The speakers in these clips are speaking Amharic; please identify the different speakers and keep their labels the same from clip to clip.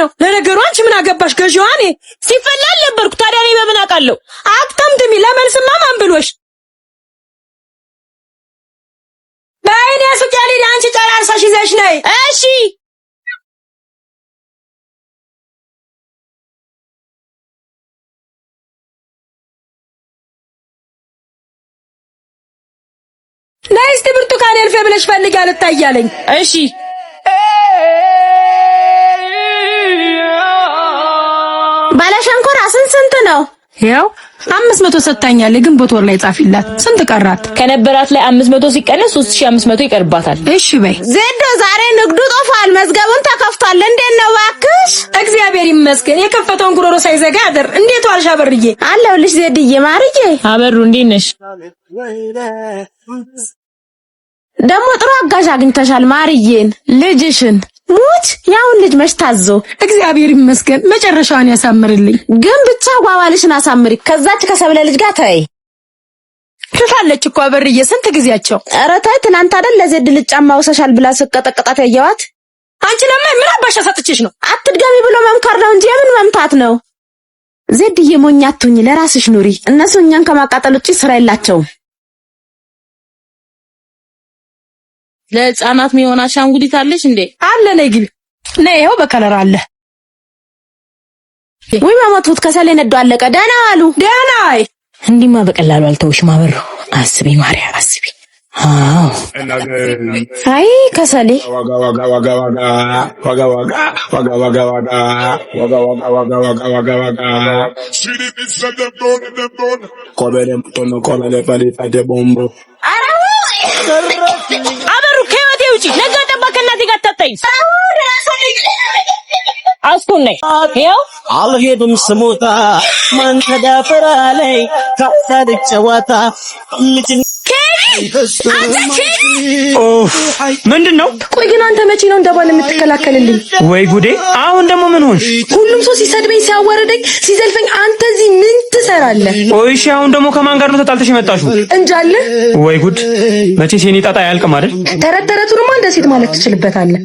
Speaker 1: ነው? ለነገሩ አንቺ ምን አገባሽ? ገዢዋ እኔ ሲፈላል ነበርኩ። ታዲያ እኔ በምን አውቃለሁ? አትምድሚ። ለመልስማ ማን ብሎሽ? በአይኔ ሱቅ ያለኝ አንቺ ጨራርሳሽ ይዘሽ ነይ። እሺ ነይ እስቲ ብርቱካን እልፌ ብለሽ ፈልጊ አልታያለኝ። እሺ
Speaker 2: ባለሸንኮራ ስንት ነው?
Speaker 1: ያው 500 ሰጣኛል። ግንቦት ወር ላይ ጻፊላት። ስንት ቀራት?
Speaker 3: ከነበራት ላይ 500 ሲቀነስ 3500 ይቀርባታል።
Speaker 1: እሺ በይ።
Speaker 2: ዜዶ ዛሬ ንግዱ ጦፋል፣ መዝገቡን ተከፍቷል። እንዴት ነው እባክሽ?
Speaker 1: እግዚአብሔር ይመስገን። የከፈተውን ጉሮሮ ሳይዘጋ አደር። እንዴት ዋልሽ አበርዬ?
Speaker 2: አለሁልሽ ዜድዬ። ማርዬ
Speaker 3: አበሩ እንዴት ነሽ?
Speaker 2: ደግሞ ጥሩ አጋዥ አግኝተሻል ማርዬን።
Speaker 1: ልጅሽን
Speaker 2: ሙት ያውን ልጅ መሽታዞ
Speaker 1: እግዚአብሔር ይመስገን። መጨረሻውን ያሳምርልኝ።
Speaker 2: ግን ብቻ ጓባልሽን አሳምሪ። ከዛች ከሰብለ ልጅ ጋር ተይ።
Speaker 1: ትፋለች እኮ አበርዬ። ስንት ጊዜያቸው?
Speaker 2: ኧረ ተይ። ትናንት አይደል ለዜድ ልጅ ጫማ ወሰሻል ብላ ስቀጠቅጣት ያየዋት።
Speaker 1: አንቺ ለምን ምን አባሻ ሰጥችሽ ነው?
Speaker 2: አትድገሚ ብሎ መምከር ነው እንጂ የምን መምታት ነው? ዜድዬ ሞኝ አትሁኝ፣ ለራስሽ ኑሪ። እነሱ እኛን ከማቃጠል ውጪ ስራ የላቸውም።
Speaker 3: ለህፃናት የሚሆን አሻንጉሊት አለሽ እንዴ?
Speaker 1: አለ። ነይ ግቢ። ነይ ይኸው በከለር አለ።
Speaker 2: ወይ ማማቱት ከሰሌ ነዶ አለቀ። ደህና አሉ።
Speaker 1: ደህና። አይ
Speaker 3: እንዲማ በቀላሉ አልተውሽም አበሩ። አስቢ ማርያም አስቢ።
Speaker 2: አይ ከሰሌ
Speaker 3: አበሩ ከህይወቴ ውጪ ነገ ጠባ ከእናቴ ጋር ተጣይ አስኩን ነይ ይኸው
Speaker 4: አልሄድም ስሞታ ማን ተዳፈራ ላይ ካሳደች ጨዋታ
Speaker 5: ምንድነው?
Speaker 1: ቆይ ግን አንተ መቼ ነው እንደባለ የምትከላከልልኝ?
Speaker 5: ወይ ጉዴ! አሁን ደግሞ ምን ሆንሽ?
Speaker 1: ሁሉም ሰው ሲሰድበኝ፣ ሲያዋርደኝ፣ ሲዘልፈኝ አንተ እዚህ ምን ትሰራለህ?
Speaker 5: ቆይ እሺ፣ አሁን ደግሞ ከማን ጋር ነው ተጣልተሽ የመጣሽው?
Speaker 1: እንጃለ።
Speaker 5: ወይ ጉድ! መቼስ የኔ ጣጣ አያልቅም አይደል?
Speaker 1: ተረተረቱንማ እንደ ሴት ማለት ትችልበታለህ።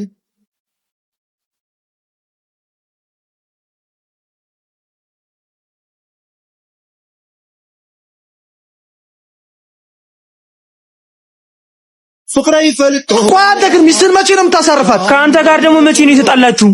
Speaker 4: ፍቅራይ ፈልጦ
Speaker 6: ቋንተ ግን ሚስትን መቼ ነው የምታሳርፋት?
Speaker 5: ከአንተ ጋር ደግሞ መቼ ነው የተጣላችሁ?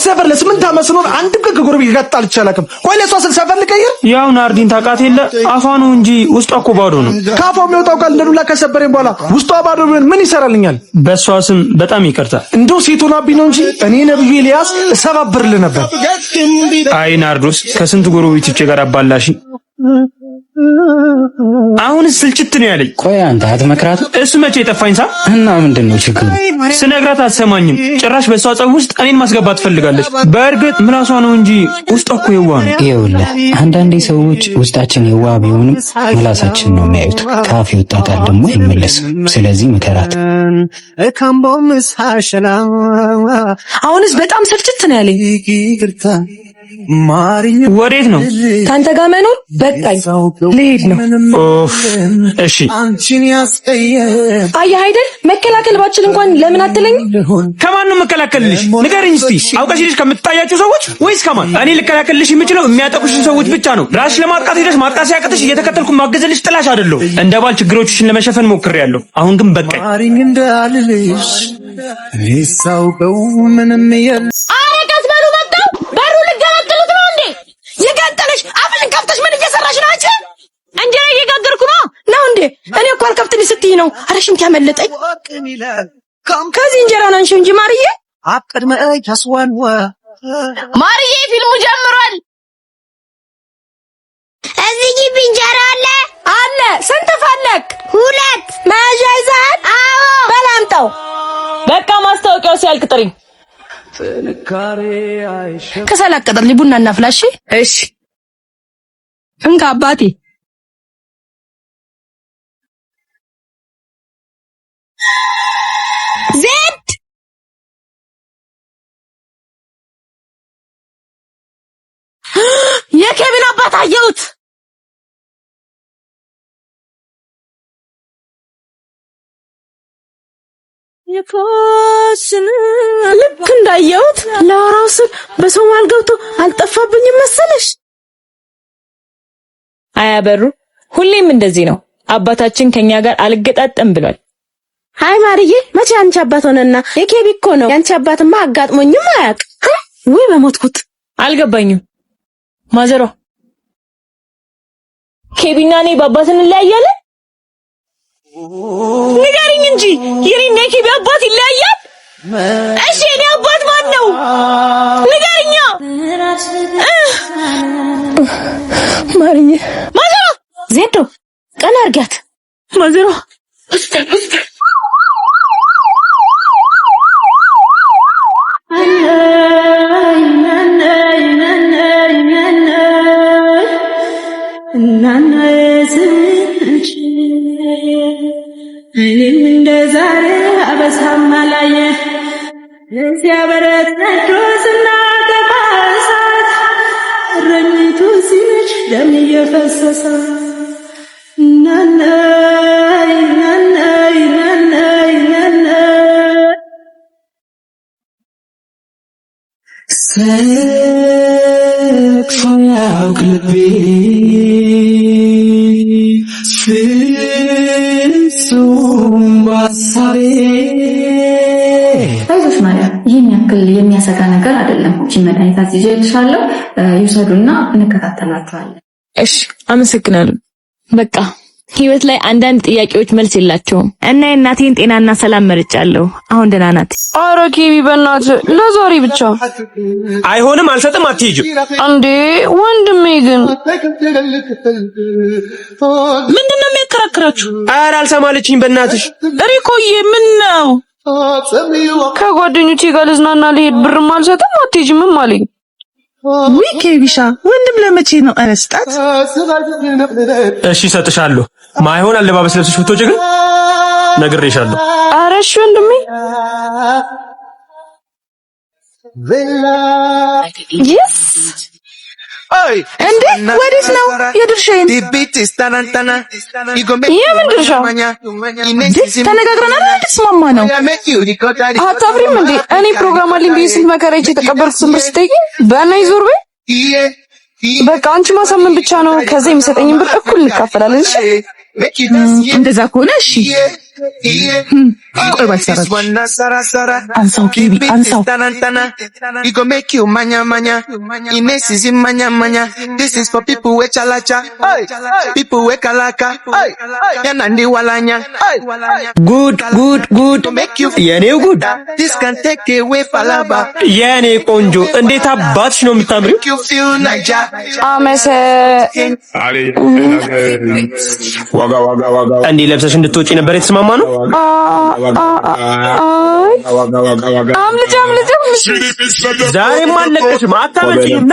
Speaker 6: ሰፈር ለስምንት ዓመት ስኖር አንድም ቀን ከጎረቤት ጋር ተጣልቼ አላውቅም። ቆይ ለሷ ስል ሰፈር ልቀይር?
Speaker 5: ያው ናርዲን ታውቃት የለ አፏ ነው እንጂ ውስጧ እኮ ባዶ ነው።
Speaker 6: ካፏ የሚወጣው ቃል እንደዱላ ከሰበረኝ በኋላ ውስጧ ባዶ ቢሆን ምን ይሰራልኛል?
Speaker 5: በሷ ስም በጣም ይቅርታ።
Speaker 6: እንደው ሴት ሆናብኝ ነው እንጂ እኔ ነብዩ ኤልያስ እሰባብርልህ ነበር።
Speaker 5: አይ ናርዶስ ከስንት ጎረቤቶቼ ጋር አባላሽ። አሁን ስልችት ነው ያለኝ።
Speaker 7: ቆይ አንተ አትመክራት?
Speaker 5: እሱ መቼ የጠፋኝ ሳ
Speaker 7: እና ምንድነው ችግሩ?
Speaker 5: ስነግራት አትሰማኝም። ጭራሽ በሷ ጸብ ውስጥ እኔን ማስገባት ትፈልጋለች። በእርግጥ ምላሷ ነው እንጂ ውስጧ እኮ የዋህ ነው።
Speaker 7: ይኸውልህ አንዳንዴ ሰዎች ውስጣችን የዋህ ቢሆንም ምላሳችን ነው የሚያዩት። ካፍ የወጣ ቃል ደግሞ አይመለስም። ስለዚህ ምከራት።
Speaker 1: አሁንስ በጣም ስልችት ነው ያለኝ።
Speaker 5: ወዴት ነው?
Speaker 1: ካንተ ጋር መኖር በቃኝ። ልሄድ ነው።
Speaker 5: ኦፍ እሺ።
Speaker 1: አየህ አይደል መከላከል ባችል እንኳን ለምን አትለኝ?
Speaker 5: ከማን ነው መከላከልልሽ? ንገሪኝ እስቲ። አውቀሽ ልጅ ከምትጣያቸው ሰዎች ወይስ ከማን? እኔ ልከላከልልሽ የምችለው የሚያጠቁሽን ሰዎች ብቻ ነው። ራስሽ ለማጥቃት ሄደሽ ማጥቃት ሲያቅትሽ እየተከተልኩ ማገዘልሽ ጥላሽ አይደለሁ። እንደ ባል ችግሮችሽን ለመሸፈን ሞክሬያለሁ። አሁን ግን በቃኝ።
Speaker 2: አረጋት በሉ መጣው። በሩ ልገነጥሉት ነው እንዴ?
Speaker 1: ይገንጠልሽ። አፍሽን ከፍተሽ ምን እየሰራሽ ነው አንቺ?
Speaker 2: እንጀራ እየጋገርኩ
Speaker 1: ነው እንዴ? እኔ እኮ አልከፍትልሽ ስትይ ነው። ኧረ ሽንት ያመለጠኝ። ከዚህ እንጀራውን አንሺው እንጂ ማርዬ።
Speaker 2: ማርዬ ፊልሙ ጀምሯል። እዚህ ግቢ እንጀራ አለ።
Speaker 1: ስንት ፈለክ?
Speaker 2: 2
Speaker 1: መያዣ ይዘሃል?
Speaker 2: አዎ።
Speaker 1: በላምጣው።
Speaker 3: በቃ ማስታወቂያው ሲያልቅ ጥሪኝ።
Speaker 1: ከሰል አቀጥልኝ። ቡና እናፍላሽ። እሺ እንካ አባቴ።
Speaker 2: ዜድ
Speaker 1: የኬቪን አባት አየሁት።
Speaker 2: ልክ እንዳየሁት ለወራው ስል በሰው መሃል ገብቶ አልጠፋብኝም መሰለሽ።
Speaker 3: አያበሩ ሁሌም እንደዚህ ነው። አባታችን ከኛ ጋር አልገጣጠም ብሏል።
Speaker 2: ሃይ ማርዬ፣ መቼ አንቺ አባት ሆነና? የኬቢ እኮ ነው። ያንቺ አባትማ አጋጥሞኝም አያውቅ። ወይ በሞትኩት።
Speaker 3: አልገባኝም። ማዘሯ ኬቢና እኔ በአባት እንለያያለን? ንገሪኝ እንጂ የኔና የኬቢ አባት ይለያያል? እሺ የኔ አባት ማን ነው? ንገሪኛ።
Speaker 2: ማርዬ፣
Speaker 3: ማዘሯ
Speaker 2: ዜዶ ቀና አርጋት።
Speaker 3: ማዘሯ
Speaker 1: እኔም እንደዛሬ አበሳማላየ እዚያ በረት ነዶስና ተባሳት እረኝቱ ሲመች ደም እየፈሰሰ ናናይ ናናይ ናናይ ናናይ
Speaker 4: ሰክፎ ያውቅ ልቤ
Speaker 8: አይዞሽ ማርያም፣ ይህን ያክል የሚያሰጋ ነገር አይደለም። እቺ መድኃኒት አዝዤልሻለሁ፣ ይውሰዱና እንከታተላቸዋለን።
Speaker 3: እሺ፣ አመሰግናለሁ። በቃ ህይወት ላይ አንዳንድ ጥያቄዎች መልስ የላቸውም እና የእናቴን ጤናና ሰላም መርጫለሁ። አሁን ደህና ናት።
Speaker 9: ኧረ ኬቢ በእናትህ ለዛሬ ብቻ
Speaker 5: አይሆንም፣ አልሰጥም፣ አትሄጂም።
Speaker 9: እንዴ ወንድሜ ግን
Speaker 1: ምንድነው የሚያከራክራችሁ?
Speaker 5: ኧረ አልሰማለችኝ በእናትሽ።
Speaker 1: ሪኮዬ ምን ነው?
Speaker 9: ከጓደኞቼ ጋር ልዝናና ልሄድ ብርም አልሰጥም አትሄጂምም አለኝ።
Speaker 1: ውይ ኬቢሻ ወንድም ለመቼ ነው አረስጣት?
Speaker 5: እሺ እሰጥሻለሁ። ማይሆን አለባበስ ለብሰሽ ብትወጪ ግን ነግሬሻለሁ።
Speaker 9: ኧረ እሺ ወንድሜ።
Speaker 2: ይስ
Speaker 1: እንዴ ወዴት ነው የድርሻዬን?
Speaker 9: የምን ድርሻ?
Speaker 1: ተነጋግረናል እንድትስማማ ነው።
Speaker 9: አታፍሪም እንዴ? እኔ ፕሮግራም አለኝ ብዬ ስንት መከራ አይቼ የተቀበልኩትን ብር ስትጠይቂኝ በእናትሽ ዞር በይ። በቃ አንቺ ማሳመን ብቻ ነው። ከዛ የሚሰጠኝን ብር እኩል እንካፈላለን። እሺ
Speaker 1: እንደዛ ከሆነ እሺ። ቆይ ባልሰራች አንሳው ኬቢ አንሳው።
Speaker 4: This is for people with chalacha, people with kalaka, yanandi walanya.
Speaker 5: ጉድ ጉድ ጉድ የኔው ጉድ።
Speaker 4: This can take away falaba.
Speaker 5: የኔ ቆንጆ እንዴት አባትሽ ነው የምታምሪው?
Speaker 4: You feel Niger.
Speaker 5: እንዴ ለብሰሽ እንድትወጪ ነበር የተስማማ ነው?
Speaker 9: አምልጭ
Speaker 5: ዛሬም አለቀሽም። አታመጪም።